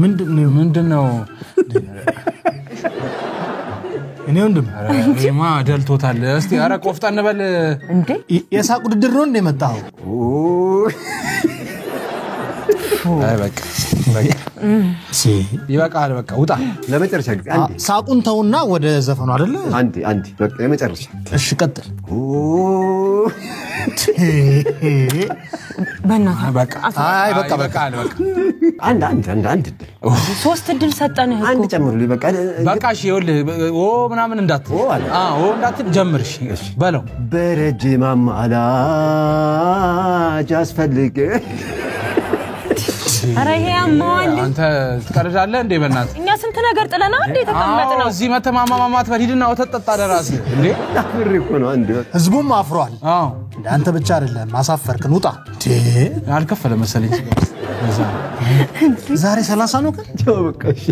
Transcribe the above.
ምንድነው እኔ ወንድም እማ ደልቶታል እስቲ አረ ቆፍጣን በል እንዴ የሳቅ ውድድር ነው እንደ መጣው አይ በቃ ይበቃል በቃ ውጣ ለመጨረሻ ጊዜ አንዴ ሳቁን ተውና ወደ ዘፈኑ አይደለ አንዴ በቃ ለመጨረሻ እሺ ቀጥል በእናትህ በቃ አይ በቃ አንድ ሶስት ድል ሰጠንህ እኮ አንድ ጨምሩልኝ በቃ እሺ ይኸውልህ ኦ ምናምን እንዳት ኦ እንዳት ጀምርሽ በለው በረጅም አማላጅ አስፈልግ አረ ይሄ አማዋል አንተ ትቀርዳለህ እንዴ በእናት እኛ ስንት ነገር ጥለና እንዴ ተቀመጥነው እዚህ መተማማማት በሊድና ወተጠጣ ደራስ እንዴ አፍሪ እኮ ነው አንዴ ህዝቡም አፍሯል አንተ ብቻ አይደለም ማሳፈርክን ውጣ አልከፈለ መሰለኝ ዛሬ 30 ነው በቃ እሺ